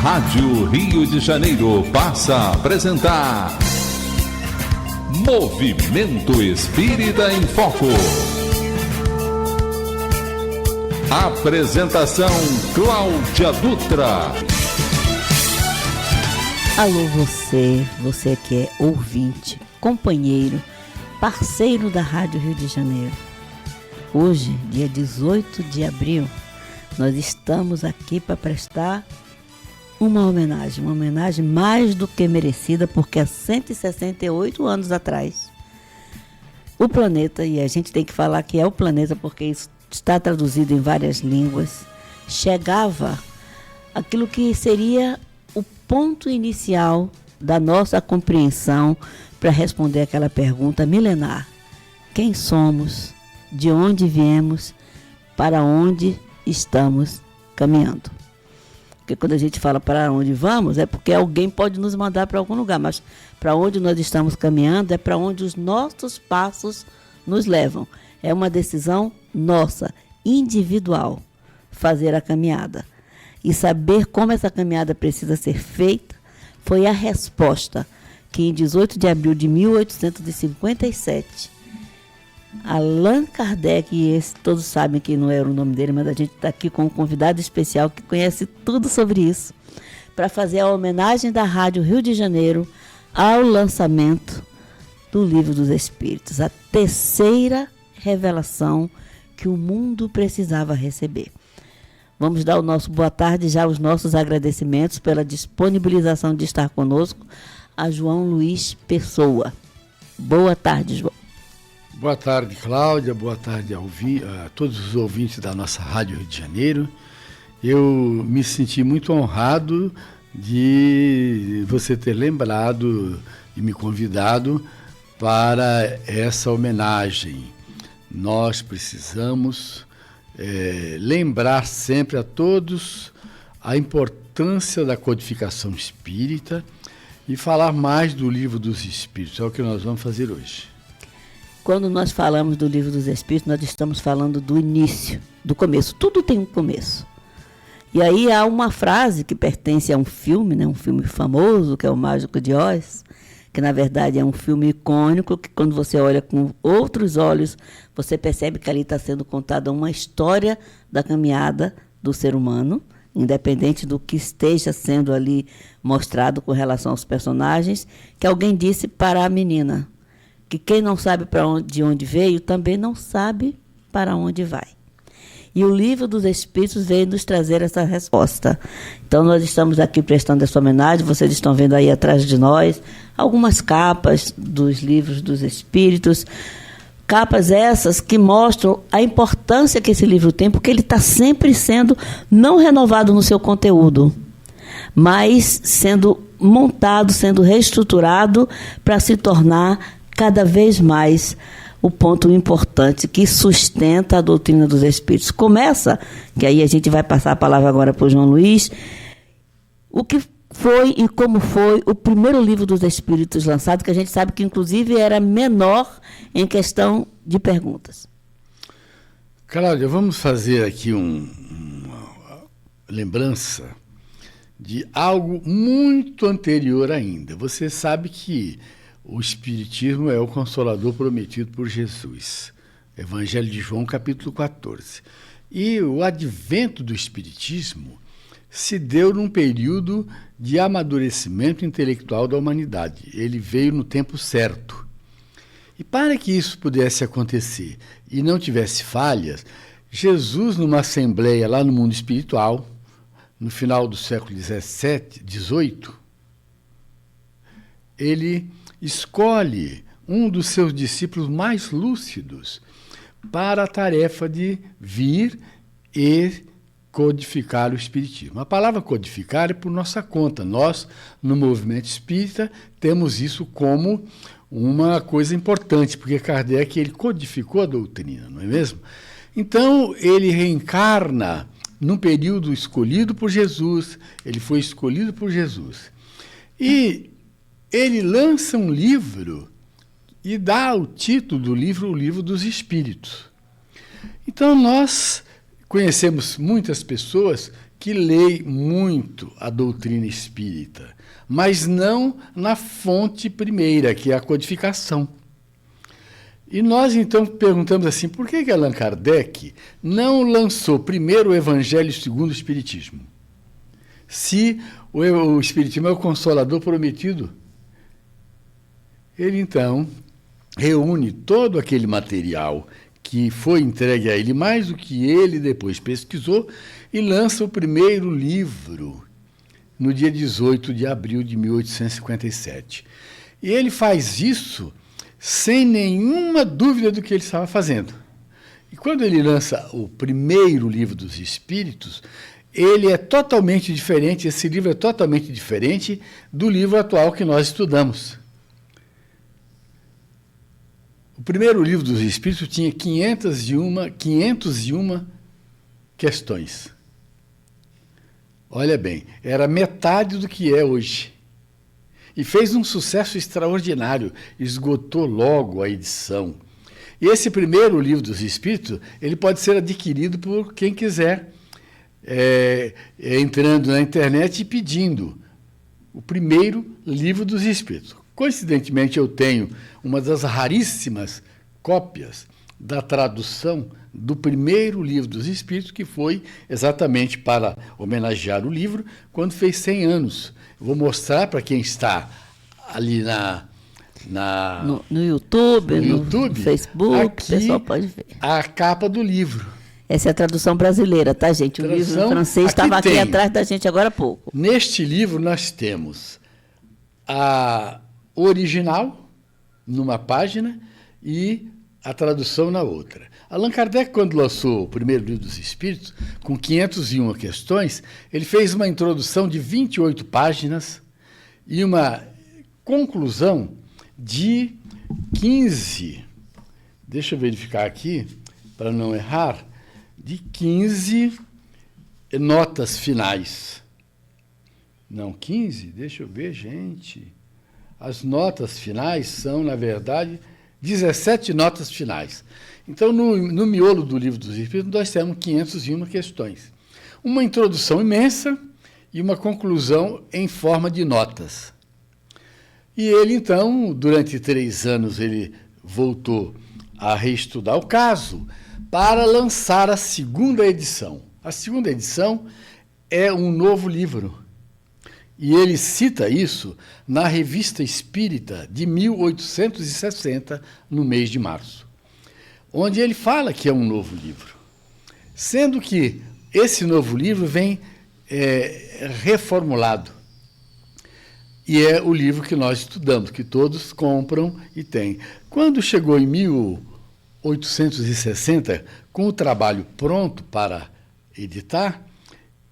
Rádio Rio de Janeiro passa a apresentar Movimento Espírita em Foco. Apresentação Cláudia Dutra. Alô você que é ouvinte, companheiro, parceiro da Rádio Rio de Janeiro. Hoje, dia 18 de abril, nós estamos aqui para prestar uma homenagem mais do que merecida, porque há 168 anos atrás, o planeta, e a gente tem que falar que é o planeta porque isso está traduzido em várias línguas, chegava aquilo que seria o ponto inicial da nossa compreensão para responder aquela pergunta milenar: quem somos, de onde viemos, para onde estamos caminhando? Porque quando a gente fala para onde vamos, é porque alguém pode nos mandar para algum lugar, mas para onde nós estamos caminhando é para onde os nossos passos nos levam. É uma decisão nossa, individual, fazer a caminhada. E saber como essa caminhada precisa ser feita foi a resposta que, em 18 de abril de 1857, Allan Kardec, e esse todos sabem que não era o nome dele, mas a gente está aqui com um convidado especial que conhece tudo sobre isso, para fazer a homenagem da Rádio Rio de Janeiro ao lançamento do Livro dos Espíritos, a terceira revelação que o mundo precisava receber. Vamos dar o nosso boa tarde, já os nossos agradecimentos pela disponibilização de estar conosco a João Luiz Pessoa. Boa tarde, João. Boa tarde, Cláudia. Boa tarde a todos os ouvintes da nossa Rádio Rio de Janeiro. Eu me senti muito honrado de você ter lembrado e me convidado para essa homenagem. Nós precisamos lembrar sempre a todos a importância da codificação espírita e falar mais do Livro dos Espíritos. É o que nós vamos fazer hoje. Quando nós falamos do Livro dos Espíritos, nós estamos falando do início, do começo. Tudo tem um começo. E aí há uma frase que pertence a um filme, né? Um filme famoso, que é o Mágico de Oz, que na verdade é um filme icônico, que quando você olha com outros olhos, você percebe que ali está sendo contada uma história da caminhada do ser humano, independente do que esteja sendo ali mostrado com relação aos personagens, que alguém disse para a menina que quem não sabe de onde veio também não sabe para onde vai. E o Livro dos Espíritos veio nos trazer essa resposta. Então, nós estamos aqui prestando essa homenagem. Vocês estão vendo aí atrás de nós algumas capas dos Livros dos Espíritos. Capas essas que mostram a importância que esse livro tem, porque ele está sempre sendo não renovado no seu conteúdo, mas sendo montado, sendo reestruturado para se tornar cada vez mais o ponto importante que sustenta a doutrina dos Espíritos. Começa, que aí a gente vai passar a palavra agora para o João Luiz, o que foi e como foi o primeiro Livro dos Espíritos lançado, que a gente sabe que inclusive era menor em questão de perguntas. Cláudia, vamos fazer aqui uma lembrança de algo muito anterior ainda. Você sabe que o Espiritismo é o Consolador prometido por Jesus. Evangelho de João, capítulo 14. E o advento do Espiritismo se deu num período de amadurecimento intelectual da humanidade. Ele veio no tempo certo. E para que isso pudesse acontecer e não tivesse falhas, Jesus, numa assembleia lá no mundo espiritual, no final do século XVIII, ele escolhe um dos seus discípulos mais lúcidos para a tarefa de vir e codificar o Espiritismo. A palavra codificar é por nossa conta. Nós, no movimento espírita, temos isso como uma coisa importante, porque Kardec ele codificou a doutrina, não é mesmo? Então, ele reencarna num período escolhido por Jesus, ele foi escolhido por Jesus. E ele lança um livro e dá o título do livro, o Livro dos Espíritos. Então, nós conhecemos muitas pessoas que lê muito a doutrina espírita, mas não na fonte primeira, que é a codificação. E nós, então, perguntamos assim, por que Allan Kardec não lançou primeiro o Evangelho segundo o Espiritismo? Se o Espiritismo é o Consolador prometido. Ele, então, reúne todo aquele material que foi entregue a ele, mais do que ele depois pesquisou, e lança o primeiro livro no dia 18 de abril de 1857. E ele faz isso sem nenhuma dúvida do que ele estava fazendo. E quando ele lança o primeiro livro dos Espíritos, ele é totalmente diferente, esse livro é totalmente diferente do livro atual que nós estudamos. O primeiro livro dos Espíritos tinha 501 questões. Olha bem, era metade do que é hoje. E fez um sucesso extraordinário, esgotou logo a edição. E esse primeiro livro dos Espíritos, ele pode ser adquirido por quem quiser, entrando na internet e pedindo o primeiro livro dos Espíritos. Coincidentemente, eu tenho uma das raríssimas cópias da tradução do primeiro livro dos Espíritos, que foi exatamente para homenagear o livro, quando fez 100 anos. Eu vou mostrar para quem está ali no YouTube, no Facebook, aqui, o pessoal pode ver. A capa do livro. Essa é a tradução brasileira, tá, gente? O livro em francês estava aqui atrás da gente agora há pouco. Neste livro nós temos a original numa página e a tradução na outra. Allan Kardec, quando lançou o primeiro livro dos Espíritos, com 501 questões, ele fez uma introdução de 28 páginas e uma conclusão de 15, deixa eu verificar aqui, para não errar, de 15 notas finais. Não, 15? Deixa eu ver, gente. As notas finais são, na verdade, 17 notas finais. Então, no miolo do Livro dos Espíritos, nós temos 501 questões. Uma introdução imensa e uma conclusão em forma de notas. E ele, então, durante 3 anos, ele voltou a reestudar o caso para lançar a segunda edição. A segunda edição é um novo livro. E ele cita isso na Revista Espírita de 1860, no mês de março, onde ele fala que é um novo livro, sendo que esse novo livro vem reformulado. E é o livro que nós estudamos, que todos compram e têm. Quando chegou em 1860, com o trabalho pronto para editar,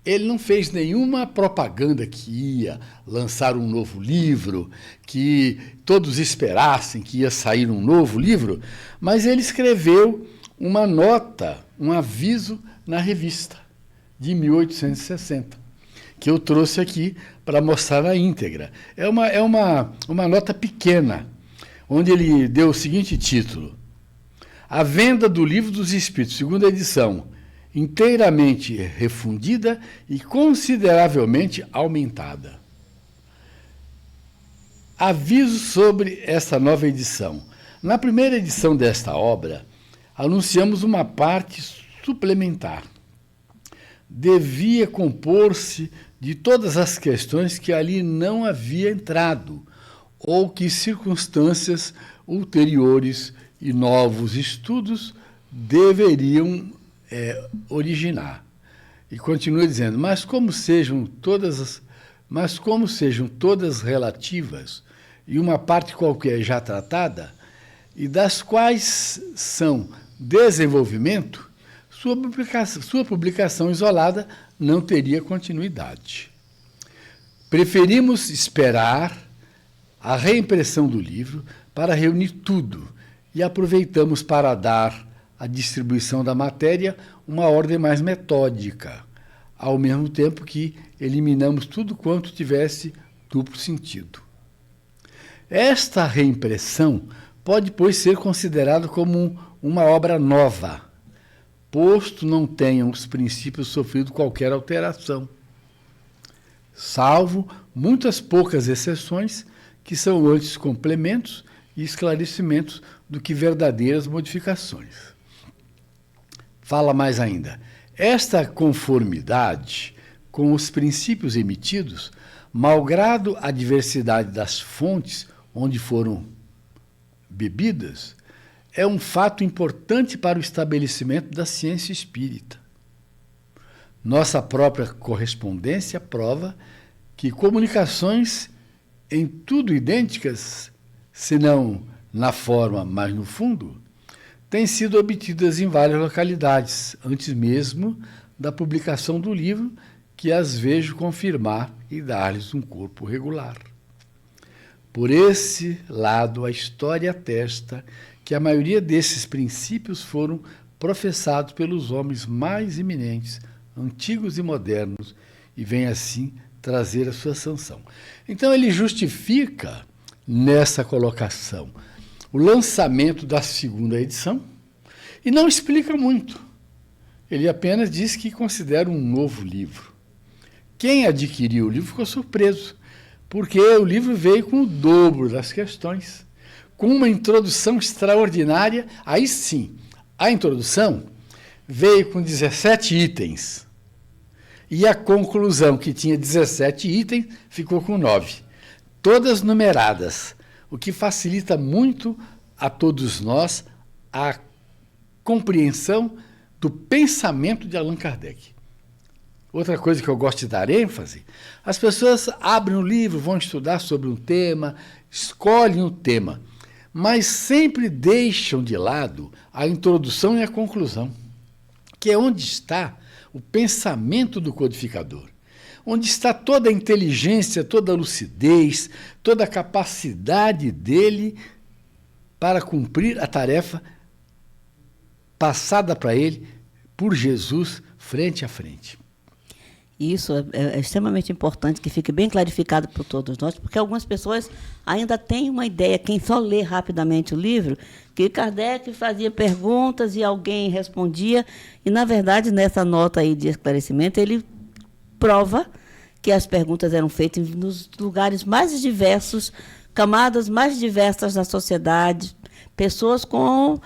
ele não fez nenhuma propaganda que ia lançar um novo livro, que todos esperassem que ia sair um novo livro, mas ele escreveu uma nota, um aviso na revista de 1860, que eu trouxe aqui para mostrar na íntegra. É uma nota pequena, onde ele deu o seguinte título: A venda do Livro dos Espíritos, segunda edição, inteiramente refundida e consideravelmente aumentada. Aviso sobre esta nova edição. Na primeira edição desta obra, anunciamos uma parte suplementar. Devia compor-se de todas as questões que ali não havia entrado, ou que circunstâncias ulteriores e novos estudos deveriam originar. E continua dizendo, mas como sejam todas relativas e uma parte qualquer já tratada, e das quais são desenvolvimento, sua publicação isolada não teria continuidade. Preferimos esperar a reimpressão do livro para reunir tudo e aproveitamos para dar à distribuição da matéria uma ordem mais metódica, ao mesmo tempo que eliminamos tudo quanto tivesse duplo sentido. Esta reimpressão pode, pois, ser considerada como uma obra nova, posto não tenham os princípios sofrido qualquer alteração, salvo muitas poucas exceções, que são antes complementos e esclarecimentos do que verdadeiras modificações. Fala mais ainda. Esta conformidade com os princípios emitidos, malgrado a diversidade das fontes onde foram bebidas, é um fato importante para o estabelecimento da ciência espírita. Nossa própria correspondência prova que comunicações em tudo idênticas, se não na forma, mas no fundo, têm sido obtidas em várias localidades, antes mesmo da publicação do livro, que as vejo confirmar e dar-lhes um corpo regular. Por esse lado, a história atesta que a maioria desses princípios foram professados pelos homens mais eminentes, antigos e modernos, e vem assim trazer a sua sanção. Então ele justifica nessa colocação o lançamento da segunda edição e não explica muito. Ele apenas diz que considera um novo livro. Quem adquiriu o livro ficou surpreso, porque o livro veio com o dobro das questões, com uma introdução extraordinária. Aí sim, a introdução veio com 17 itens. E a conclusão, que tinha 17 itens, ficou com 9. Todas numeradas, o que facilita muito a todos nós a compreensão do pensamento de Allan Kardec. Outra coisa que eu gosto de dar ênfase, as pessoas abrem um livro, vão estudar sobre um tema, escolhem um tema, mas sempre deixam de lado a introdução e a conclusão, que é onde está o pensamento do codificador, onde está toda a inteligência, toda a lucidez, toda a capacidade dele para cumprir a tarefa passada para ele por Jesus frente a frente. Isso é extremamente importante que fique bem clarificado por todos nós, porque algumas pessoas ainda têm uma ideia, quem só lê rapidamente o livro, que Kardec fazia perguntas e alguém respondia, e, na verdade, nessa nota aí de esclarecimento, ele prova que as perguntas eram feitas nos lugares mais diversos, camadas mais diversas da sociedade, pessoas com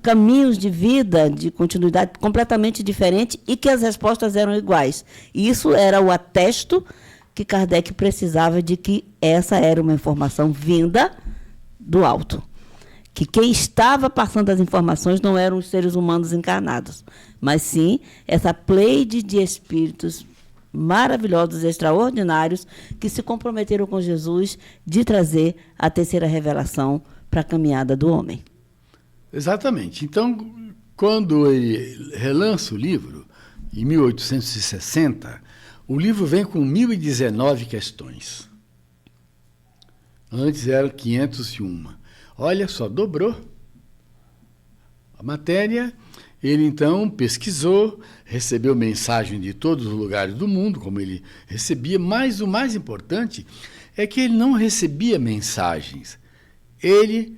caminhos de vida, de continuidade completamente diferentes, e que as respostas eram iguais. E isso era o atesto que Kardec precisava de que essa era uma informação vinda do alto. Que quem estava passando as informações não eram os seres humanos encarnados, mas sim essa pleide de espíritos maravilhosos, extraordinários, que se comprometeram com Jesus de trazer a terceira revelação para a caminhada do homem. Exatamente. Então, quando ele relança o livro, em 1860, o livro vem com 1019 questões. Antes eram 501. Olha só, dobrou a matéria. Ele, então, pesquisou, recebeu mensagem de todos os lugares do mundo, como ele recebia, mas o mais importante é que ele não recebia mensagens. Ele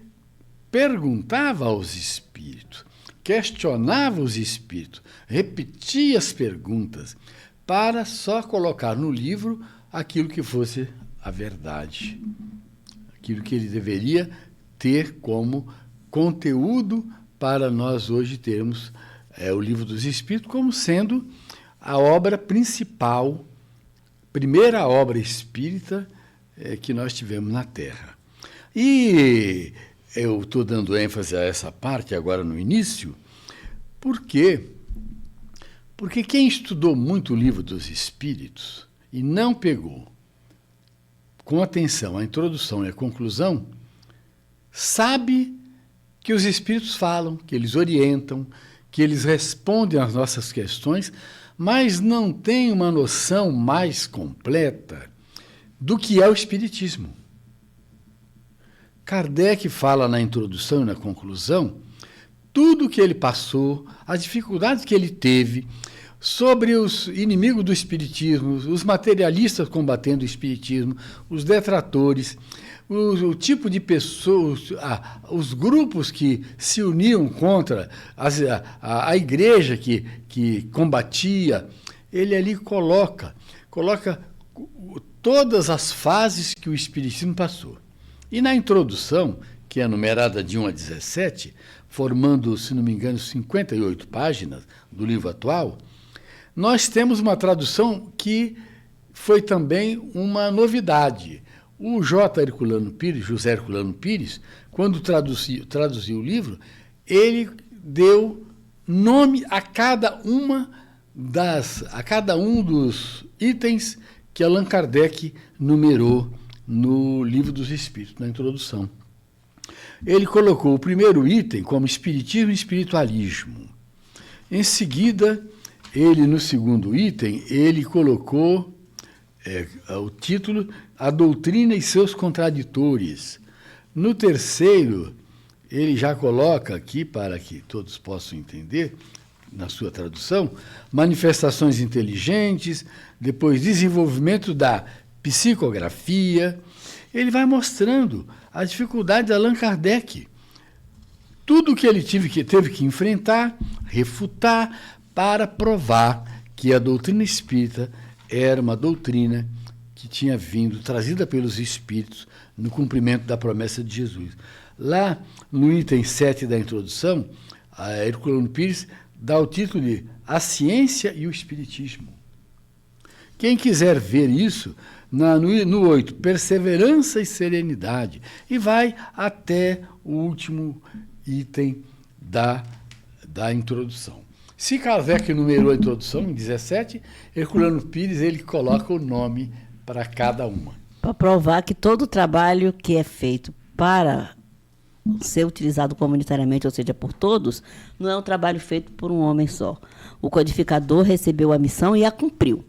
perguntava aos espíritos, questionava os espíritos, repetia as perguntas, para só colocar no livro aquilo que fosse a verdade, aquilo que ele deveria ter como conteúdo para nós hoje termos o Livro dos Espíritos como sendo a obra principal, primeira obra espírita que nós tivemos na Terra. E eu estou dando ênfase a essa parte agora no início, por quê? Porque quem estudou muito o Livro dos Espíritos e não pegou com atenção a introdução e a conclusão, sabe que os Espíritos falam, que eles orientam, que eles respondem às nossas questões, mas não tem uma noção mais completa do que é o Espiritismo. Kardec fala na introdução e na conclusão tudo o que ele passou, as dificuldades que ele teve, sobre os inimigos do Espiritismo, os materialistas combatendo o Espiritismo, os detratores, o tipo de pessoas, os grupos que se uniam contra a igreja que combatia, ele ali coloca todas as fases que o Espiritismo passou. E na introdução, que é numerada de 1 a 17, formando, se não me engano, 58 páginas do livro atual, nós temos uma tradução que foi também uma novidade. O José Herculano Pires, quando traduziu o livro, ele deu nome a cada um dos itens que Allan Kardec numerou no Livro dos Espíritos, na introdução. Ele colocou o primeiro item como Espiritismo e Espiritualismo. Em seguida, no segundo item, ele colocou o título A Doutrina e seus Contraditores. No terceiro, ele já coloca aqui, para que todos possam entender, na sua tradução, manifestações inteligentes, depois desenvolvimento da psicografia. Ele vai mostrando a dificuldade de Allan Kardec. Tudo que ele teve que enfrentar, refutar, para provar que a doutrina espírita era uma doutrina que tinha vindo, trazida pelos espíritos, no cumprimento da promessa de Jesus. Lá, no item 7 da introdução, a Herculano Pires dá o título de A Ciência e o Espiritismo. Quem quiser ver isso, no 8, Perseverança e Serenidade, e vai até o último item da introdução. Se Kardec numerou a introdução em 17, Herculano Pires ele coloca o nome para cada uma. Para provar que todo o trabalho que é feito para ser utilizado comunitariamente, ou seja, por todos, não é um trabalho feito por um homem só. O codificador recebeu a missão e a cumpriu.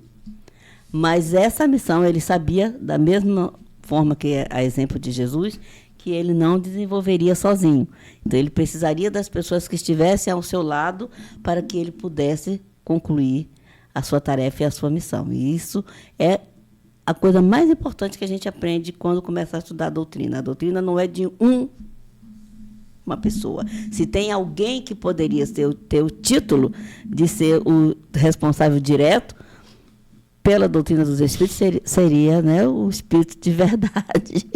Mas essa missão ele sabia, da mesma forma que a exemplo de Jesus, que ele não desenvolveria sozinho. Então, ele precisaria das pessoas que estivessem ao seu lado para que ele pudesse concluir a sua tarefa e a sua missão. E isso é a coisa mais importante que a gente aprende quando começa a estudar a doutrina. A doutrina não é de uma pessoa. Se tem alguém que poderia ter o título de ser o responsável direto pela doutrina dos Espíritos, seria, né, o Espírito de verdade,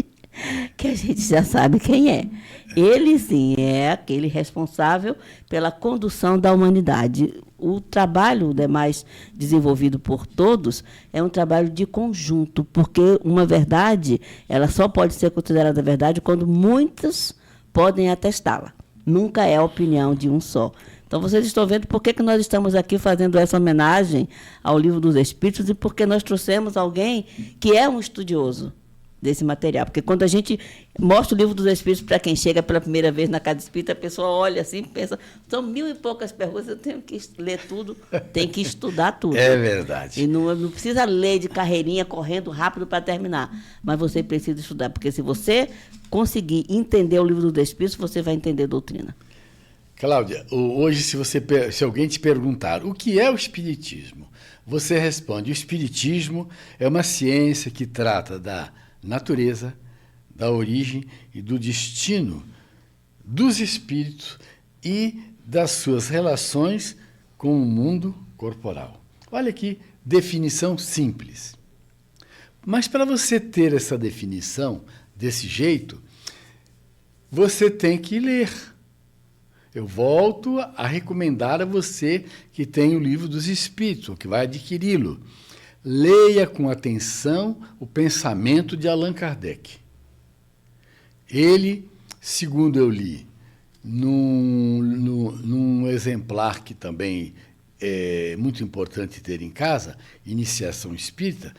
que a gente já sabe quem é. Ele, sim, é aquele responsável pela condução da humanidade. O trabalho demais desenvolvido por todos é um trabalho de conjunto, porque uma verdade ela só pode ser considerada verdade quando muitos podem atestá-la. Nunca é a opinião de um só. Então, vocês estão vendo por que nós estamos aqui fazendo essa homenagem ao Livro dos Espíritos e porque nós trouxemos alguém que é um estudioso desse material. Porque quando a gente mostra o Livro dos Espíritos para quem chega pela primeira vez na casa espírita, a pessoa olha assim e pensa, são 1000 e poucas perguntas, eu tenho que ler tudo, tem que estudar tudo. É verdade. E não precisa ler de carreirinha, correndo rápido para terminar. Mas você precisa estudar, porque se você conseguir entender o Livro dos Espíritos, você vai entender a doutrina. Cláudia, hoje se alguém te perguntar o que é o Espiritismo, você responde, o Espiritismo é uma ciência que trata da natureza, da origem e do destino dos espíritos e das suas relações com o mundo corporal. Olha que definição simples. Mas para você ter essa definição desse jeito, você tem que ler. Eu volto a recomendar a você que tem o Livro dos Espíritos, ou que vai adquiri-lo. Leia com atenção o pensamento de Allan Kardec. Ele, segundo eu li, num exemplar que também é muito importante ter em casa, Iniciação Espírita,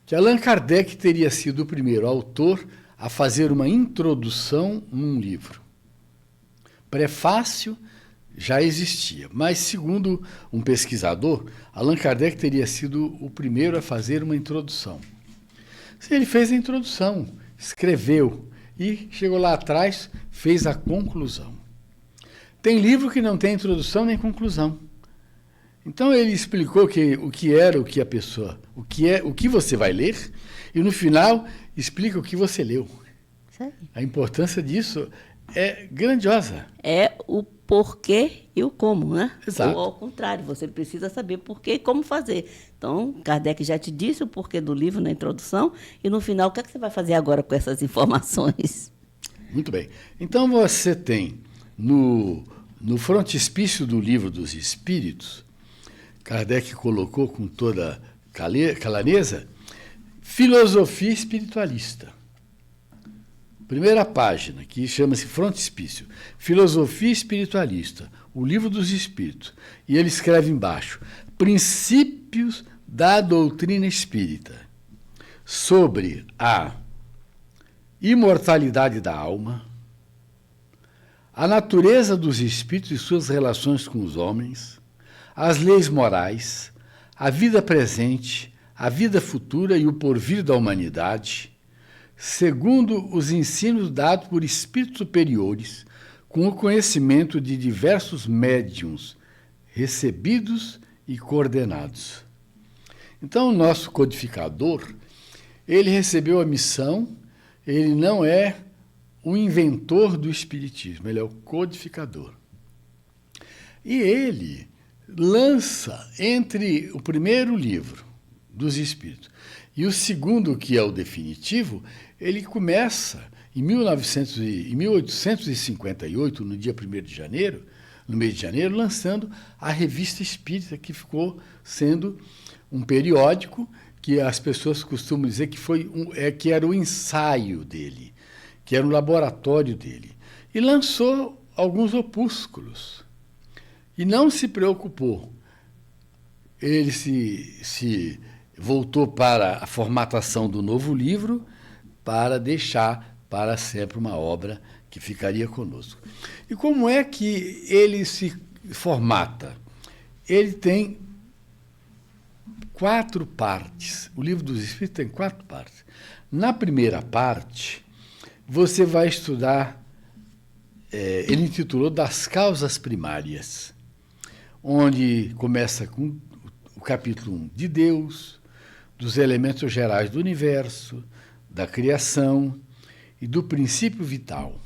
que Allan Kardec teria sido o primeiro autor a fazer uma introdução num livro. Prefácio já existia, mas, segundo um pesquisador, Allan Kardec teria sido o primeiro a fazer uma introdução. Ele fez a introdução, escreveu e chegou lá atrás, fez a conclusão. Tem livro que não tem introdução nem conclusão. Então ele explicou o que você vai ler e no final explica o que você leu. Isso aí. A importância disso é grandiosa. É o porquê e o como, né? Exato. Ou ao contrário, você precisa saber porquê e como fazer. Então, Kardec já te disse o porquê do livro na introdução e no final, o que é que você vai fazer agora com essas informações? Muito bem. Então, você tem no frontispício do Livro dos Espíritos, Kardec colocou com toda clareza, filosofia espiritualista. Primeira página, que chama-se frontispício, filosofia espiritualista, o Livro dos Espíritos. E ele escreve embaixo, princípios da doutrina espírita, sobre a imortalidade da alma, a natureza dos espíritos e suas relações com os homens, as leis morais, a vida presente, a vida futura e o porvir da humanidade, segundo os ensinos dados por espíritos superiores, com o conhecimento de diversos médiuns recebidos e coordenados. Então, o nosso codificador, ele recebeu a missão, ele não é o inventor do espiritismo, ele é o codificador. E ele lança entre o primeiro livro dos Espíritos e o segundo, que é o definitivo, ele começa em 1858, no dia 1º de janeiro, no mês de janeiro, lançando a Revista Espírita, que ficou sendo um periódico que as pessoas costumam dizer que que era o ensaio dele, que era o laboratório dele. E lançou alguns opúsculos. E não se preocupou. Ele se voltou para a formatação do novo livro para deixar para sempre uma obra que ficaria conosco. E como é que ele se formata? Ele tem 4 partes. O Livro dos Espíritos tem 4 partes. Na primeira parte, você vai estudar, ele intitulou Das Causas Primárias, onde começa com o capítulo 1 de Deus, dos elementos gerais do universo, da criação e do princípio vital.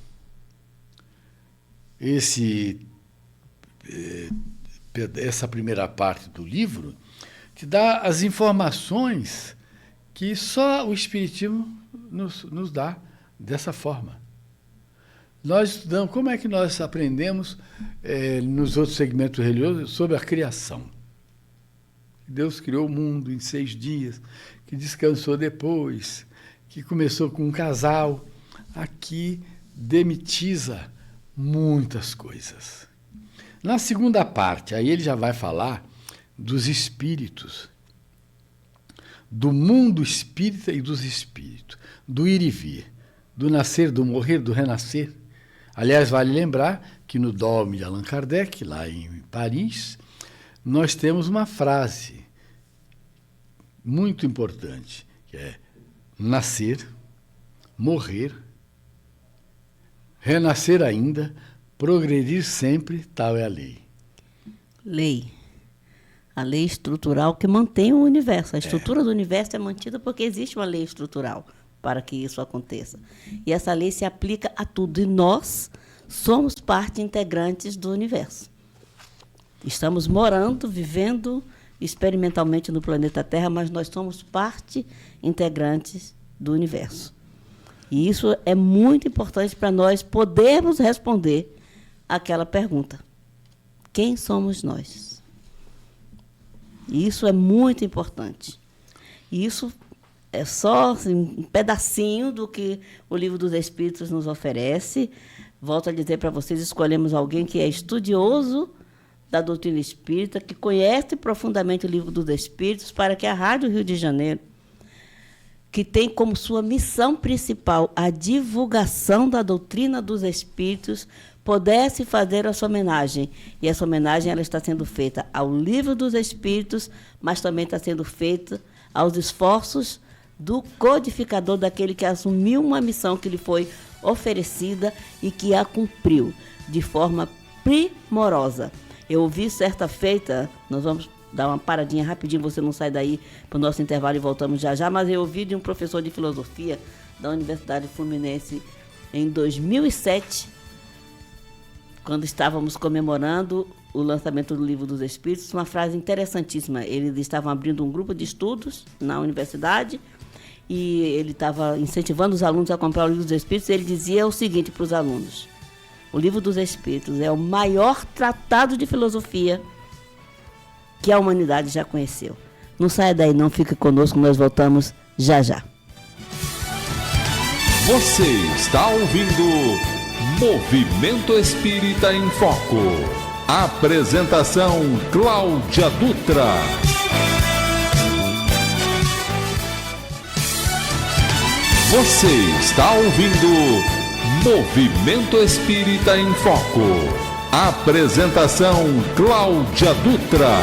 Essa primeira parte do livro te dá as informações que só o Espiritismo nos dá dessa forma. Nós estudamos, como é que nós aprendemos nos outros segmentos religiosos sobre a criação? Deus criou o mundo em 6 dias, que descansou depois, que começou com um casal. Aqui demitiza muitas coisas. Na segunda parte, aí ele já vai falar dos espíritos, do mundo espírita e dos espíritos, do ir e vir, do nascer, do morrer, do renascer. Aliás, vale lembrar que no Dogma de Allan Kardec, lá em Paris, nós temos uma frase muito importante, que é nascer, morrer, renascer ainda, progredir sempre, tal é a lei. Lei. A lei estrutural que mantém o universo. A estrutura do universo é mantida porque existe uma lei estrutural para que isso aconteça. E essa lei se aplica a tudo. E nós somos parte integrantes do universo. Estamos morando, vivendo experimentalmente no planeta Terra, mas nós somos parte integrantes do universo. E isso é muito importante para nós podermos responder aquela pergunta. Quem somos nós? Isso é muito importante. Isso é só assim, um pedacinho do que o Livro dos Espíritos nos oferece. Volto a dizer para vocês, escolhemos alguém que é estudioso da doutrina espírita, que conhece profundamente o Livro dos Espíritos, para que a Rádio Rio de Janeiro, que tem como sua missão principal a divulgação da doutrina dos Espíritos, pudesse fazer essa homenagem. E essa homenagem ela está sendo feita ao Livro dos Espíritos, mas também está sendo feita aos esforços do codificador, daquele que assumiu uma missão que lhe foi oferecida e que a cumpriu de forma primorosa. Eu ouvi certa feita, nós vamos dar uma paradinha rapidinho, você não sai daí para o nosso intervalo e voltamos já já, mas eu ouvi de um professor de filosofia da Universidade Fluminense em 2007, quando estávamos comemorando o lançamento do Livro dos Espíritos, uma frase interessantíssima. Eles estavam abrindo um grupo de estudos na universidade e ele estava incentivando os alunos a comprar o Livro dos Espíritos. Ele dizia o seguinte para os alunos: o Livro dos Espíritos é o maior tratado de filosofia que a humanidade já conheceu. Não saia daí não, fique conosco, nós voltamos já já. Você está ouvindo Movimento Espírita em Foco. Apresentação Cláudia Dutra. Você está ouvindo Movimento Espírita em Foco. Apresentação Cláudia Dutra.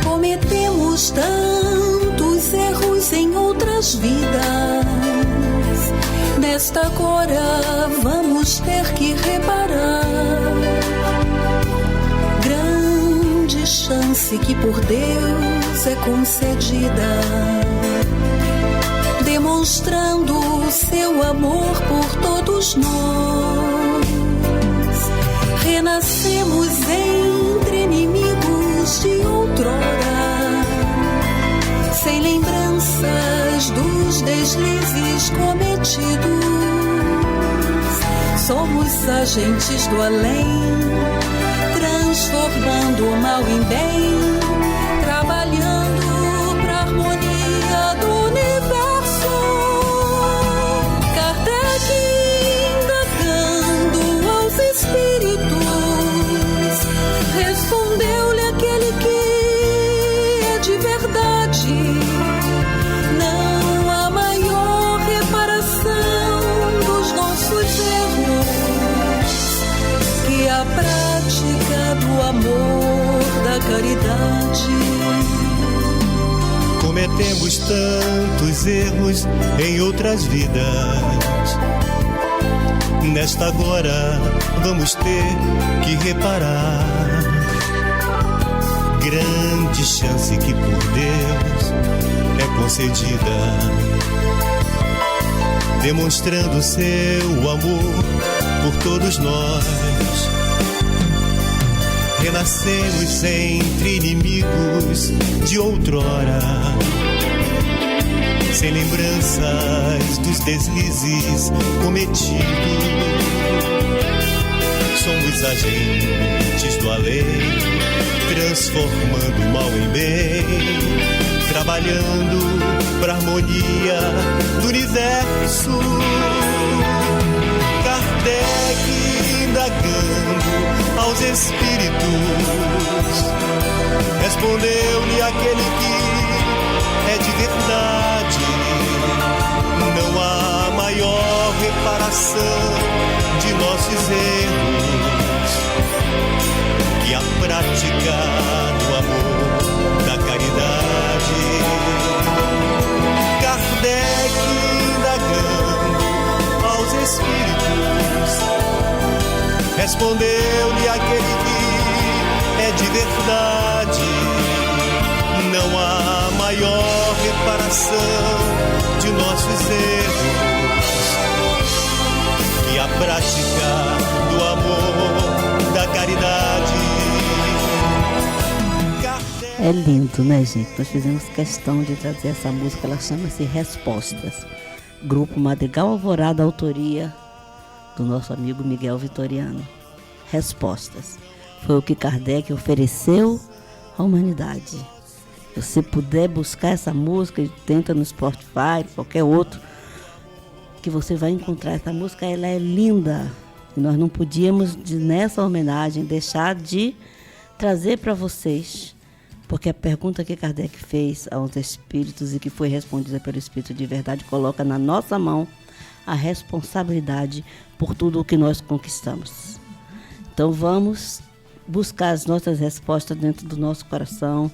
Cometemos tantos erros em outras vidas. Nesta agora vamos ter que reparar. Grande chance que por Deus é concedida, demonstrando o seu amor por todos nós. Renascemos entre inimigos de outrora, sem lembranças dos deslizes cometidos. Somos agentes do além, transformando o mal em bem, trabalhando para a harmonia do universo. Kardec indagando aos espíritos, respondeu-lhe aquele que é de verdade. Não há maior reparação dos nossos erros que a prática do amor, da caridade. Cometemos tantos erros em outras vidas. Nesta agora vamos ter que reparar. Grande chance que por Deus é concedida, demonstrando seu amor por todos nós. Renascemos entre inimigos de outrora, sem lembranças dos deslizes cometidos. Somos agentes do além, transformando o mal em bem, trabalhando para a harmonia do universo. Kardec indagando aos espíritos, respondeu-lhe aquele que é de verdade. Não há maior reparação de nossos erros que a prática do amor, da caridade. Kardec indagando aos espíritos, respondeu-lhe aquele que é de verdade. Não há maior reparação de nossos erros que a prática do amor, da caridade. É lindo, né, gente? Nós fizemos questão de trazer essa música, ela chama-se Respostas. Grupo Madrigal Alvorada, autoria do nosso amigo Miguel Vitoriano. Respostas. Foi o que Kardec ofereceu à humanidade. Se você puder buscar essa música, tenta no Spotify, qualquer outro, que você vai encontrar essa música, ela é linda. E nós não podíamos, nessa homenagem, deixar de trazer para vocês, porque a pergunta que Kardec fez aos espíritos e que foi respondida pelo Espírito de Verdade coloca na nossa mão a responsabilidade por tudo o que nós conquistamos. Então vamos buscar as nossas respostas dentro do nosso coração,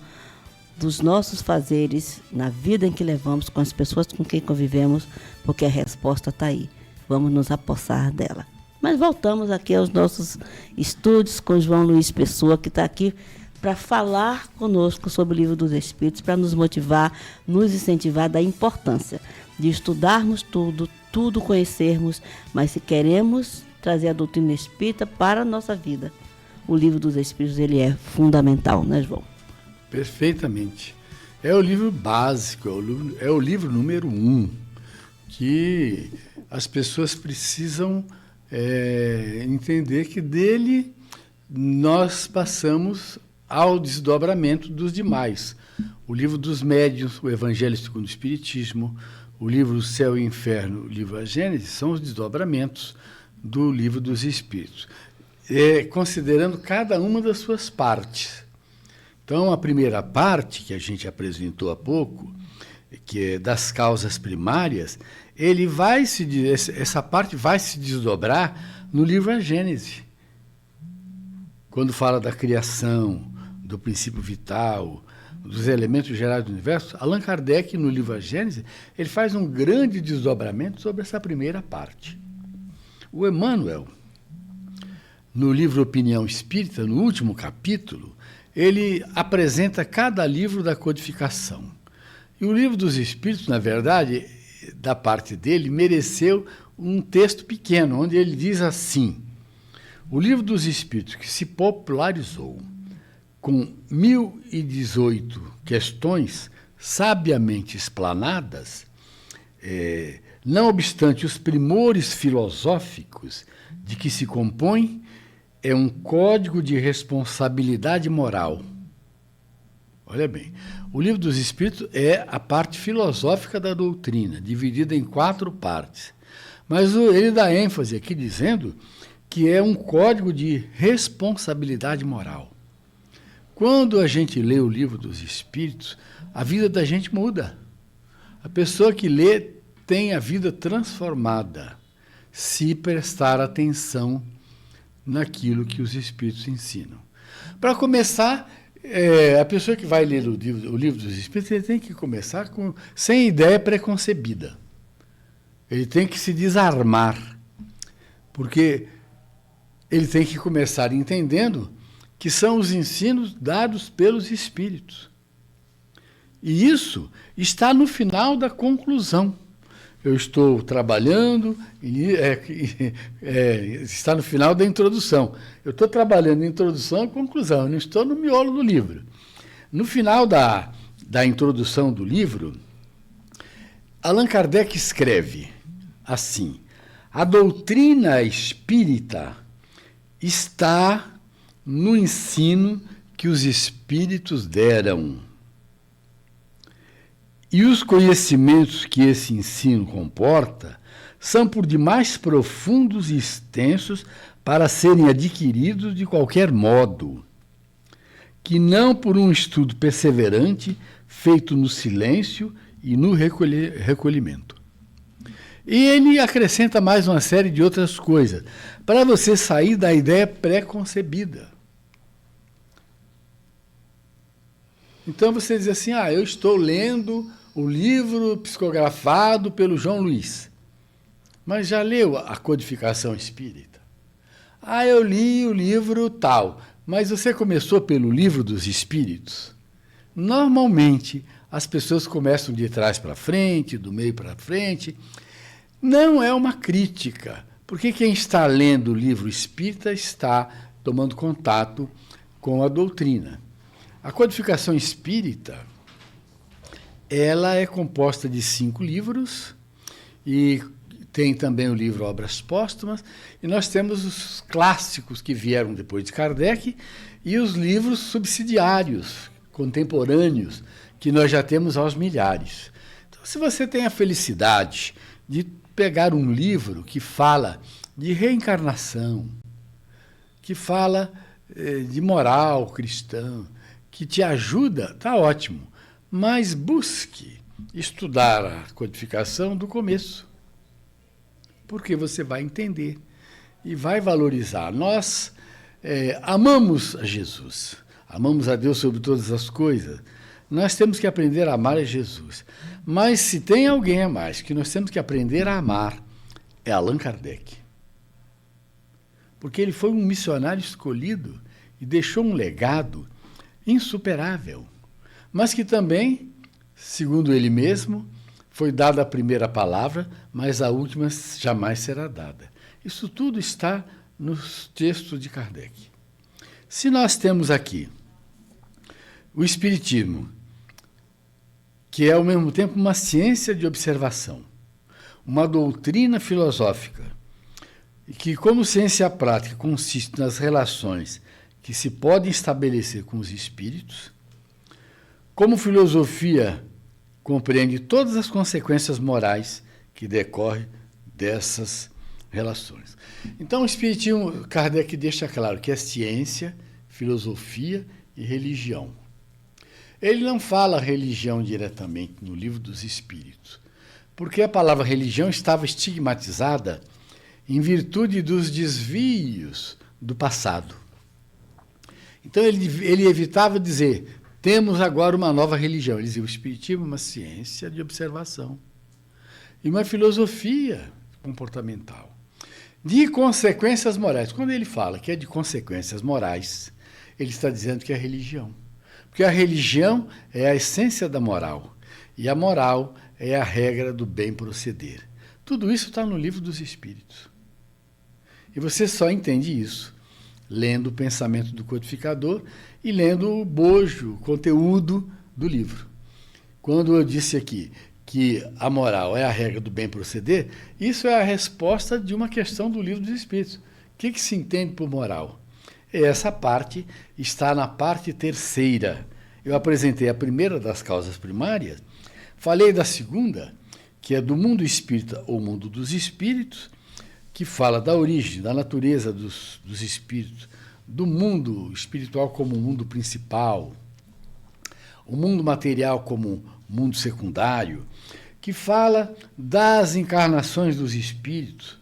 dos nossos fazeres, na vida em que levamos, com as pessoas com quem convivemos, porque a resposta está aí. Vamos nos apossar dela. Mas voltamos aqui aos nossos estudos com João Luiz Pessoa, que está aqui para falar conosco sobre o Livro dos Espíritos, para nos motivar, nos incentivar da importância de estudarmos tudo conhecermos, mas se queremos trazer a doutrina espírita para a nossa vida, o Livro dos Espíritos ele é fundamental, né, João? Perfeitamente. É o livro básico, é o livro número 1, que as pessoas precisam entender que dele nós passamos ao desdobramento dos demais. O livro dos médiuns, o Evangelho segundo o Espiritismo, o livro O Céu e o Inferno, o livro A Gênese, são os desdobramentos do Livro dos Espíritos, considerando cada uma das suas partes. Então, a primeira parte, que a gente apresentou há pouco, que é das causas primárias, essa parte vai se desdobrar no livro A Gênese. Quando fala da criação, do princípio vital, dos elementos gerais do universo, Allan Kardec, no livro A Gênese, ele faz um grande desdobramento sobre essa primeira parte. O Emmanuel, no livro Opinião Espírita, no último capítulo, ele apresenta cada livro da codificação. E o Livro dos Espíritos, na verdade, da parte dele, mereceu um texto pequeno, onde ele diz assim: o Livro dos Espíritos, que se popularizou com 1018 questões sabiamente explanadas, não obstante os primores filosóficos de que se compõe, é um código de responsabilidade moral. Olha bem, o Livro dos Espíritos é a parte filosófica da doutrina, dividida em 4 partes. Mas ele dá ênfase aqui dizendo que é um código de responsabilidade moral. Quando a gente lê o Livro dos Espíritos, a vida da gente muda. A pessoa que lê tem a vida transformada, se prestar atenção naquilo que os Espíritos ensinam. Para começar, a pessoa que vai ler o livro dos Espíritos, ele tem que começar sem ideia preconcebida. Ele tem que se desarmar, porque ele tem que começar entendendo que são os ensinos dados pelos Espíritos. E isso está no final da conclusão. Eu estou trabalhando, está no final da introdução. Eu estou trabalhando em introdução e conclusão, eu não estou no miolo do livro. No final da introdução do livro, Allan Kardec escreve assim: a doutrina espírita está no ensino que os espíritos deram. E os conhecimentos que esse ensino comporta são por demais profundos e extensos para serem adquiridos de qualquer modo, que não por um estudo perseverante, feito no silêncio e no recolhimento. E ele acrescenta mais uma série de outras coisas, para você sair da ideia pré-concebida. Então você diz assim: eu estou lendo o livro psicografado pelo João Luiz. Mas já leu a codificação espírita? Eu li o livro tal. Mas você começou pelo Livro dos Espíritos? Normalmente, as pessoas começam de trás para frente, do meio para frente. Não é uma crítica, porque quem está lendo o livro espírita está tomando contato com a doutrina. A codificação espírita, ela é composta de 5 livros, e tem também o livro Obras Póstumas, e nós temos os clássicos que vieram depois de Kardec, e os livros subsidiários, contemporâneos, que nós já temos aos milhares. Então, se você tem a felicidade de pegar um livro que fala de reencarnação, que fala de moral cristã, que te ajuda, está ótimo. Mas busque estudar a codificação do começo, porque você vai entender e vai valorizar. Nós amamos a Jesus, amamos a Deus sobre todas as coisas, nós temos que aprender a amar é Jesus. Mas se tem alguém a mais que nós temos que aprender a amar, é Allan Kardec. Porque ele foi um missionário escolhido e deixou um legado insuperável, mas que também, segundo ele mesmo, foi dada a primeira palavra, mas a última jamais será dada. Isso tudo está nos textos de Kardec. Se nós temos aqui o Espiritismo, que é ao mesmo tempo uma ciência de observação, uma doutrina filosófica, e que, como ciência prática, consiste nas relações que se podem estabelecer com os espíritos, como filosofia compreende todas as consequências morais que decorrem dessas relações. Então, o Espiritismo, Kardec deixa claro que é ciência, filosofia e religião. Ele não fala religião diretamente no Livro dos Espíritos, porque a palavra religião estava estigmatizada em virtude dos desvios do passado. Então, ele evitava dizer, temos agora uma nova religião. Ele dizia, o Espiritismo é uma ciência de observação e uma filosofia comportamental de consequências morais. Quando ele fala que é de consequências morais, ele está dizendo que é religião. Porque a religião é a essência da moral, e a moral é a regra do bem proceder. Tudo isso está no Livro dos Espíritos. E você só entende isso lendo o pensamento do codificador e lendo o bojo, o conteúdo do livro. Quando eu disse aqui que a moral é a regra do bem proceder, isso é a resposta de uma questão do Livro dos Espíritos. O que se entende por moral? Essa parte está na parte terceira. Eu apresentei a primeira das causas primárias, falei da segunda, que é do mundo espírita ou mundo dos espíritos, que fala da origem, da natureza dos espíritos, do mundo espiritual como o mundo principal, o mundo material como mundo secundário, que fala das encarnações dos espíritos,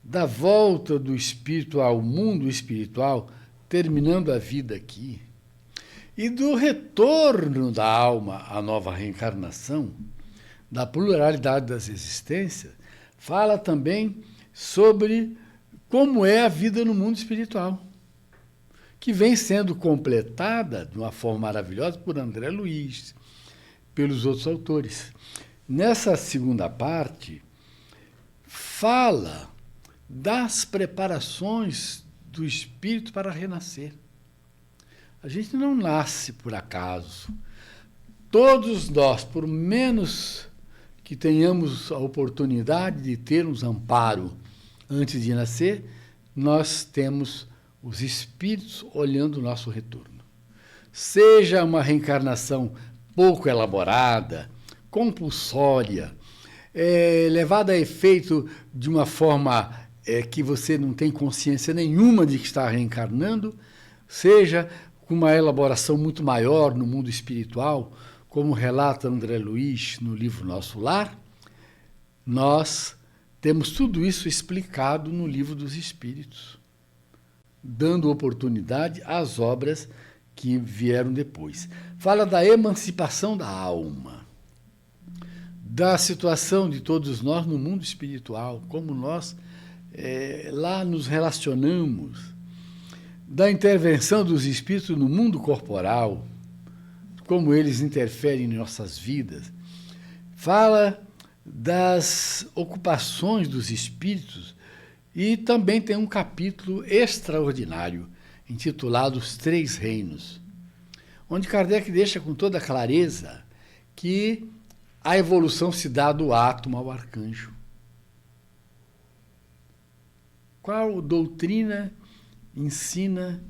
da volta do espírito ao mundo espiritual, terminando a vida aqui, e do retorno da alma à nova reencarnação, da pluralidade das existências, fala também sobre como é a vida no mundo espiritual, que vem sendo completada de uma forma maravilhosa por André Luiz, pelos outros autores. Nessa segunda parte, fala das preparações do espírito para renascer. A gente não nasce por acaso. Todos nós, por menos que tenhamos a oportunidade de termos amparo antes de nascer, nós temos os espíritos olhando o nosso retorno. Seja uma reencarnação pouco elaborada, compulsória, levada a efeito de uma forma que você não tem consciência nenhuma de que está reencarnando, seja com uma elaboração muito maior no mundo espiritual, como relata André Luiz no livro Nosso Lar, nós temos tudo isso explicado no Livro dos Espíritos, dando oportunidade às obras que vieram depois. Fala da emancipação da alma, da situação de todos nós no mundo espiritual, como nós lá nos relacionamos, da intervenção dos espíritos no mundo corporal, como eles interferem em nossas vidas. Fala das ocupações dos espíritos e também tem um capítulo extraordinário intitulado Os Três Reinos, onde Kardec deixa com toda clareza que a evolução se dá do átomo ao arcanjo. Qual doutrina ensina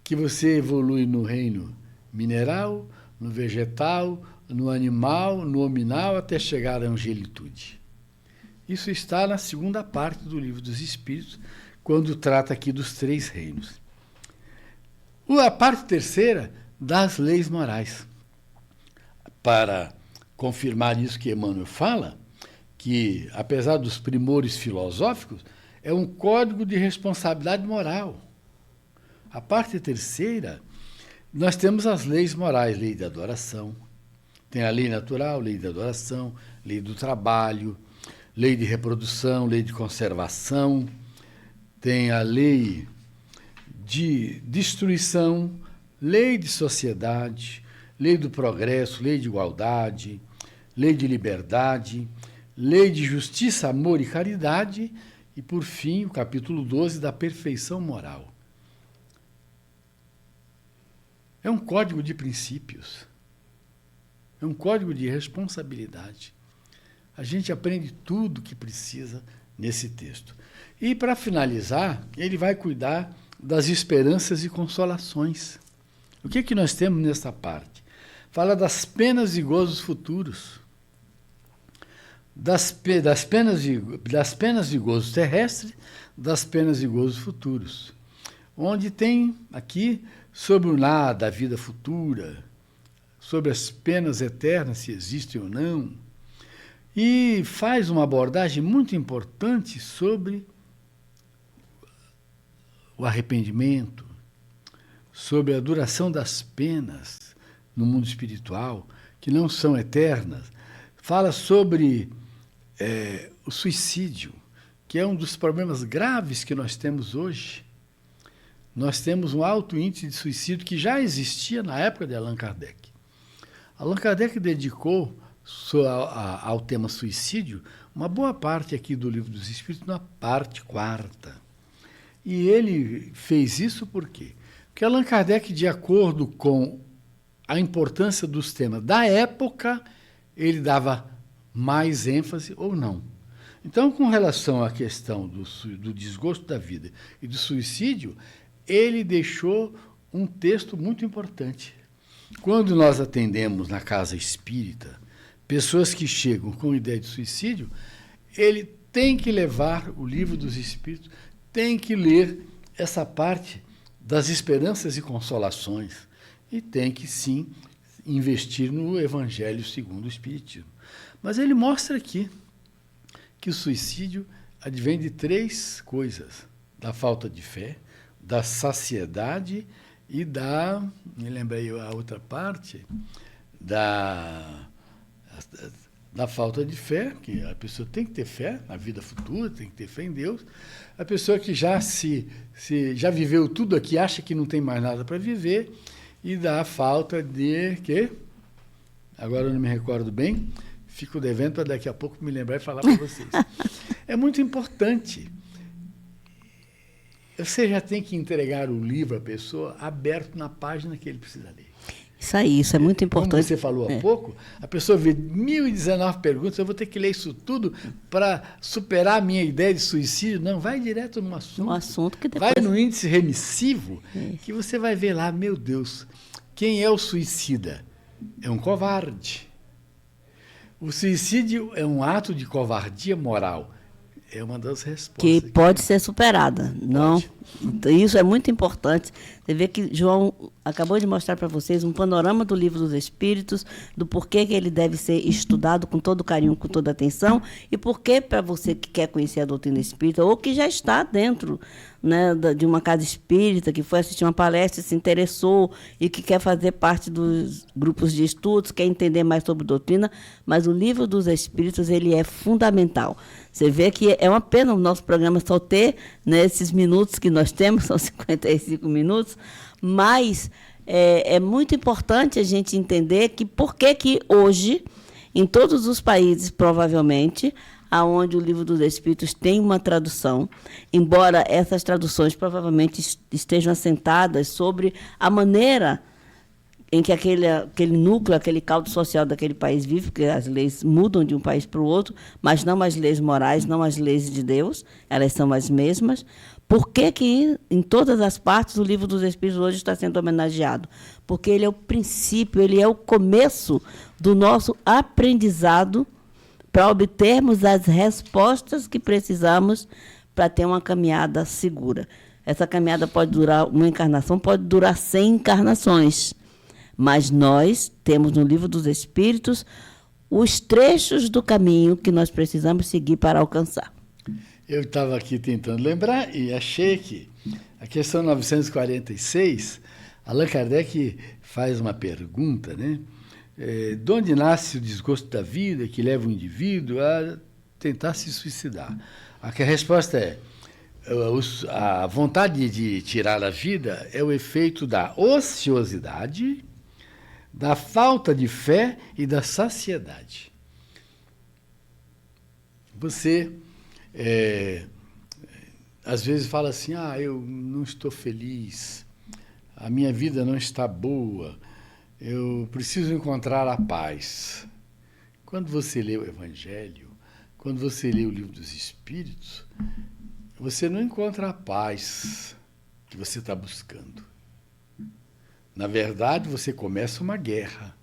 que você evolui no reino mineral, no vegetal, no animal, no hominal, até chegar à angelitude? Isso está na segunda parte do Livro dos Espíritos, quando trata aqui dos três reinos. A parte terceira, das leis morais. Para confirmar isso que Emmanuel fala, que, apesar dos primores filosóficos, é um código de responsabilidade moral. A parte terceira, nós temos as leis morais, lei da adoração, Tem a lei natural, lei da adoração, lei do trabalho, lei de reprodução, lei de conservação, tem a lei de destruição, lei de sociedade, lei do progresso, lei de igualdade, lei de liberdade, lei de justiça, amor e caridade, e, por fim, o capítulo 12 da perfeição moral. É um código de princípios, é um código de responsabilidade. A gente aprende tudo que precisa nesse texto. E, para finalizar, ele vai cuidar das esperanças e consolações. O que nós temos nessa parte? Fala das penas e gozos futuros, das penas e gozos terrestres, das penas e gozos futuros, onde tem aqui sobre o nada, a vida futura, sobre as penas eternas, se existem ou não, e faz uma abordagem muito importante sobre o arrependimento, sobre a duração das penas no mundo espiritual, que não são eternas. Fala sobre o suicídio, que é um dos problemas graves que nós temos hoje. Nós temos um alto índice de suicídio que já existia na época de Allan Kardec. Allan Kardec dedicou ao tema suicídio uma boa parte aqui do Livro dos Espíritos, na parte 4ª. E ele fez isso por quê? Porque Allan Kardec, de acordo com a importância dos temas da época, ele dava mais ênfase ou não. Então, com relação à questão do desgosto da vida e do suicídio, ele deixou um texto muito importante. Quando nós atendemos na casa espírita pessoas que chegam com ideia de suicídio, ele tem que levar o Livro dos Espíritos, tem que ler essa parte das esperanças e consolações e tem que, sim, investir no Evangelho segundo o Espiritismo. Mas ele mostra aqui que o suicídio advém de 3 coisas: da falta de fé, da saciedade e me lembrei a outra parte, da falta de fé, que a pessoa tem que ter fé na vida futura, tem que ter fé em Deus. A pessoa que já viveu tudo aqui, acha que não tem mais nada para viver, e da falta de quê? Agora eu não me recordo bem, fico devendo para daqui a pouco me lembrar e falar para vocês. É muito importante. Você já tem que entregar o livro à pessoa aberto na página que ele precisa ler. Isso é muito importante. Como você falou há pouco, a pessoa vê 1019 perguntas, eu vou ter que ler isso tudo para superar a minha ideia de suicídio. Não, vai direto no assunto. Um assunto que depois... Vai no índice remissivo, que você vai ver lá, meu Deus, quem é o suicida? É um covarde. O suicídio é um ato de covardia moral. É uma das respostas. Que pode ser superada. Não. Então, isso é muito importante. Você vê que João acabou de mostrar para vocês um panorama do Livro dos Espíritos, do porquê que ele deve ser estudado com todo carinho, com toda atenção, e porquê, para você que quer conhecer a doutrina espírita, ou que já está dentro, né, de uma casa espírita, que foi assistir uma palestra, se interessou e que quer fazer parte dos grupos de estudos, quer entender mais sobre doutrina, mas o Livro dos Espíritos ele é fundamental. Você vê que é uma pena o nosso programa só ter, né, esses minutos que nós temos, são 55 minutos, mas é muito importante a gente entender que por que hoje, em todos os países, provavelmente, aonde o Livro dos Espíritos tem uma tradução, embora essas traduções provavelmente estejam assentadas sobre a maneira em que aquele núcleo, aquele caldo social daquele país vive, porque as leis mudam de um país para o outro, mas não as leis morais, não as leis de Deus, elas são as mesmas. Por que em todas as partes o Livro dos Espíritos hoje está sendo homenageado? Porque ele é o princípio, ele é o começo do nosso aprendizado para obtermos as respostas que precisamos para ter uma caminhada segura. Essa caminhada pode durar uma encarnação, pode durar 100 encarnações. Mas nós temos no Livro dos Espíritos os trechos do caminho que nós precisamos seguir para alcançar. Eu estava aqui tentando lembrar e achei que a questão 946, Allan Kardec faz uma pergunta, né? de onde nasce o desgosto da vida que leva o indivíduo a tentar se suicidar? A resposta é: a vontade de tirar a vida é o efeito da ociosidade, da falta de fé e da saciedade. Você, às vezes, fala assim: eu não estou feliz, a minha vida não está boa, eu preciso encontrar a paz. Quando você lê o Evangelho, quando você lê o Livro dos Espíritos, você não encontra a paz que você está buscando. Na verdade, você começa uma guerra,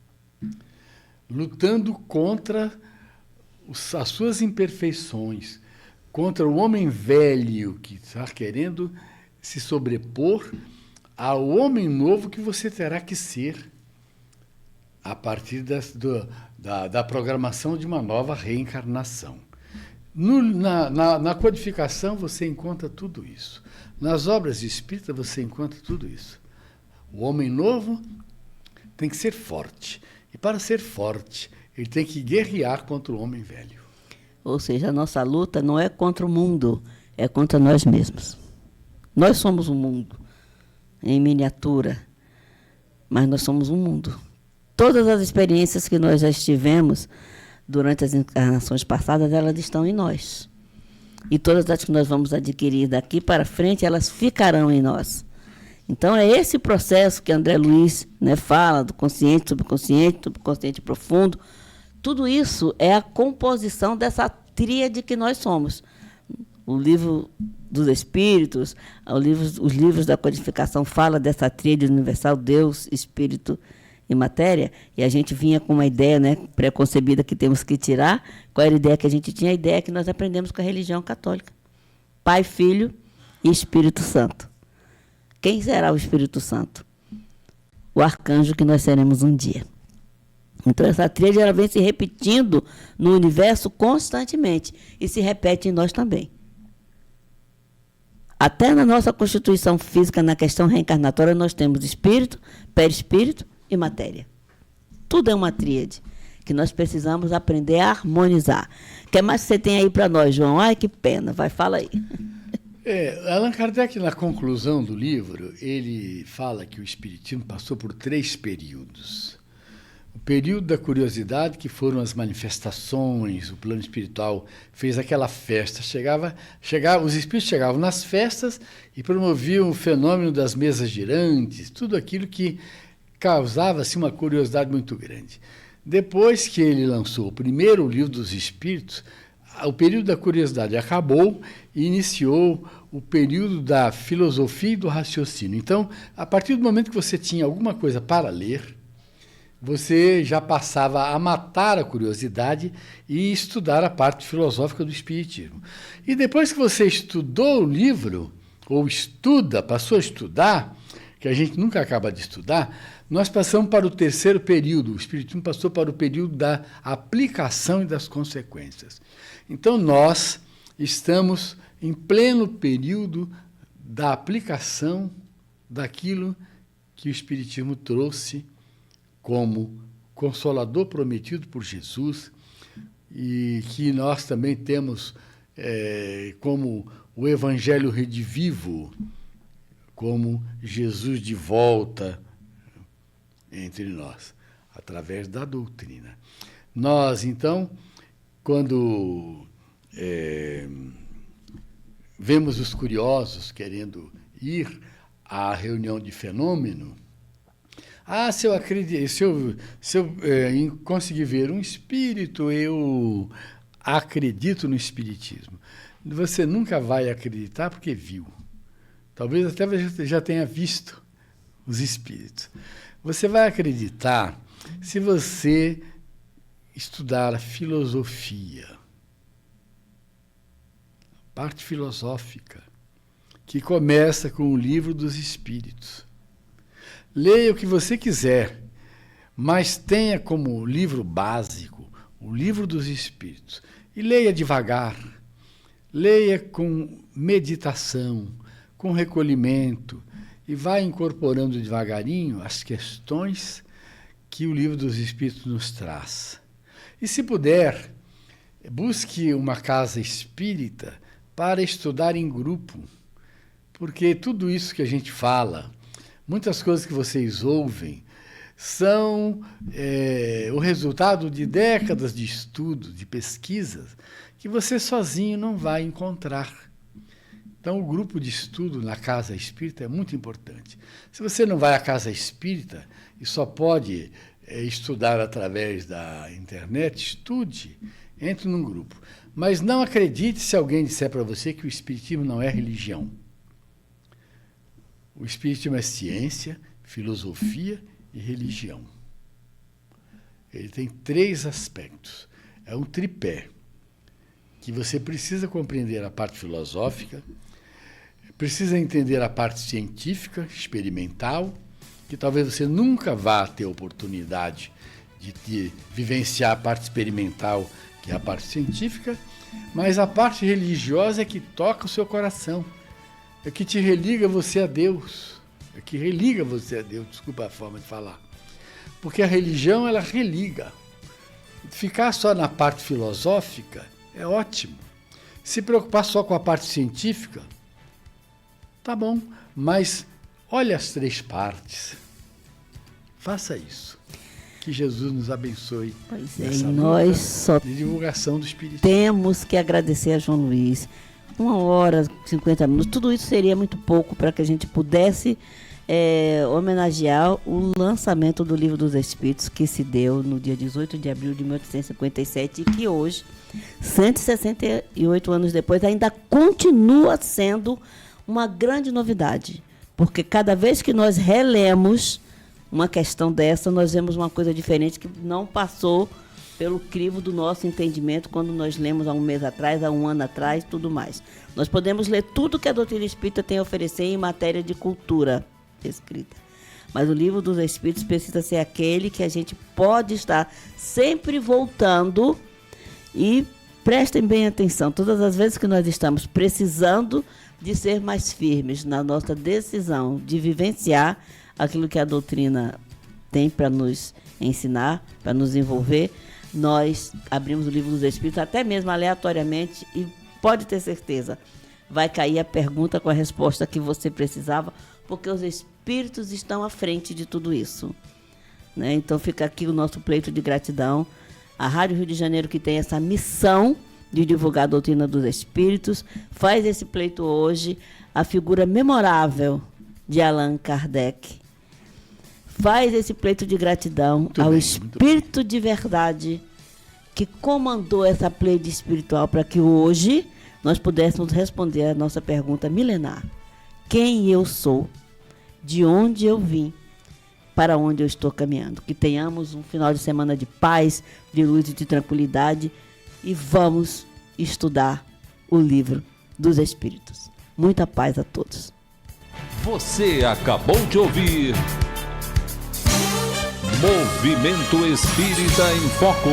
lutando contra as suas imperfeições, contra o homem velho que está querendo se sobrepor ao homem novo que você terá que ser a partir da programação de uma nova reencarnação. Na codificação você encontra tudo isso. Nas obras espíritas você encontra tudo isso. O homem novo tem que ser forte. E para ser forte, ele tem que guerrear contra o homem velho. Ou seja, a nossa luta não é contra o mundo, é contra nós mesmos. Nós somos o mundo, em miniatura, mas nós somos o mundo. Todas as experiências que nós já tivemos durante as encarnações passadas, elas estão em nós. E todas as que nós vamos adquirir daqui para frente, elas ficarão em nós. Então, é esse processo que André Luiz, fala do consciente, subconsciente profundo. Tudo isso é a composição dessa tríade que nós somos. O livro dos Espíritos, os livros da codificação falam dessa tríade universal, Deus, Espírito e Matéria, e a gente vinha com uma ideia preconcebida que temos que tirar. Qual era a ideia que a gente tinha? A ideia que nós aprendemos com a religião católica. Pai, Filho e Espírito Santo. Quem será o Espírito Santo? O arcanjo que nós seremos um dia. Então, essa tríade ela vem se repetindo no universo constantemente e se repete em nós também. Até na nossa constituição física, na questão reencarnatória, nós temos espírito, perispírito e matéria. Tudo é uma tríade que nós precisamos aprender a harmonizar. O que mais você tem aí para nós, João? Ai, que pena. Vai, fala aí. Allan Kardec, na conclusão do livro, ele fala que o Espiritismo passou por 3 períodos. O período da curiosidade, que foram as manifestações, o plano espiritual fez aquela festa. Os espíritos chegavam nas festas e promoviam o fenômeno das mesas girantes, tudo aquilo que causava assim, uma curiosidade muito grande. Depois que ele lançou o primeiro livro dos Espíritos, o período da curiosidade acabou e iniciou o período da filosofia e do raciocínio. Então, a partir do momento que você tinha alguma coisa para ler, você já passava a matar a curiosidade e estudar a parte filosófica do Espiritismo. E depois que você estudou o livro, ou passou a estudar, que a gente nunca acaba de estudar, nós passamos para o terceiro período. O Espiritismo passou para o período da aplicação e das consequências. Então, nós estamos em pleno período da aplicação daquilo que o Espiritismo trouxe como consolador prometido por Jesus e que nós também temos como o Evangelho redivivo, como Jesus de volta entre nós, através da doutrina. Nós, então, quando vemos os curiosos querendo ir à reunião de fenômeno, se eu conseguir ver um espírito, eu acredito no espiritismo. Você nunca vai acreditar porque viu. Talvez até você já tenha visto os espíritos. Você vai acreditar se você estudar a filosofia, a parte filosófica, que começa com o Livro dos Espíritos. Leia o que você quiser, mas tenha como livro básico o Livro dos Espíritos. E leia devagar, leia com meditação, com recolhimento, e vai incorporando devagarinho as questões que o Livro dos Espíritos nos traz. E se puder, busque uma casa espírita para estudar em grupo, porque tudo isso que a gente fala, muitas coisas que vocês ouvem, são o resultado de décadas de estudo, de pesquisas, que você sozinho não vai encontrar. Então, o grupo de estudo na casa espírita é muito importante. Se você não vai à casa espírita e só pode estudar através da internet, estude, entre num grupo. Mas não acredite se alguém disser para você que o espiritismo não é religião. O espiritismo é ciência, filosofia e religião. Ele tem 3 aspectos. É um tripé, que você precisa compreender a parte filosófica, precisa entender a parte científica, experimental, que talvez você nunca vá ter oportunidade de vivenciar a parte experimental, que é a parte científica, mas a parte religiosa é que toca o seu coração, é que te religa você a Deus, é que religa você a Deus, desculpa a forma de falar. Porque a religião, ela religa. Ficar só na parte filosófica é ótimo. Se preocupar só com a parte científica, tá bom, mas olha as 3 partes. Faça isso. Que Jesus nos abençoe. Pois é, e nós só de divulgação do Espiritismo. Temos que agradecer a João Luiz. 1 hora, 50 minutos, tudo isso seria muito pouco para que a gente pudesse homenagear o lançamento do Livro dos Espíritos, que se deu no dia 18 de abril de 1857 e que hoje, 168 anos depois, ainda continua sendo uma grande novidade. Porque cada vez que nós relemos uma questão dessa, nós vemos uma coisa diferente que não passou pelo crivo do nosso entendimento quando nós lemos há um mês atrás, há um ano atrás, tudo mais. Nós podemos ler tudo que a doutrina espírita tem a oferecer em matéria de cultura escrita. Mas o Livro dos Espíritos precisa ser aquele que a gente pode estar sempre voltando e prestem bem atenção. Todas as vezes que nós estamos precisando de ser mais firmes na nossa decisão de vivenciar aquilo que a doutrina tem para nos ensinar, para nos envolver, nós abrimos o Livro dos Espíritos, até mesmo aleatoriamente, e pode ter certeza, vai cair a pergunta com a resposta que você precisava, porque os Espíritos estão à frente de tudo isso. Né? Então fica aqui o nosso pleito de gratidão à Rádio Rio de Janeiro, que tem essa missão de divulgar a doutrina dos Espíritos, faz esse pleito hoje, a figura memorável de Allan Kardec, faz esse pleito de gratidão ao Espírito de verdade que comandou essa pleide espiritual para que hoje nós pudéssemos responder a nossa pergunta milenar. Quem eu sou? De onde eu vim? Para onde eu estou caminhando? Que tenhamos um final de semana de paz, de luz e de tranquilidade e vamos estudar o Livro dos Espíritos. Muita paz a todos. Você acabou de ouvir Movimento Espírita em Foco.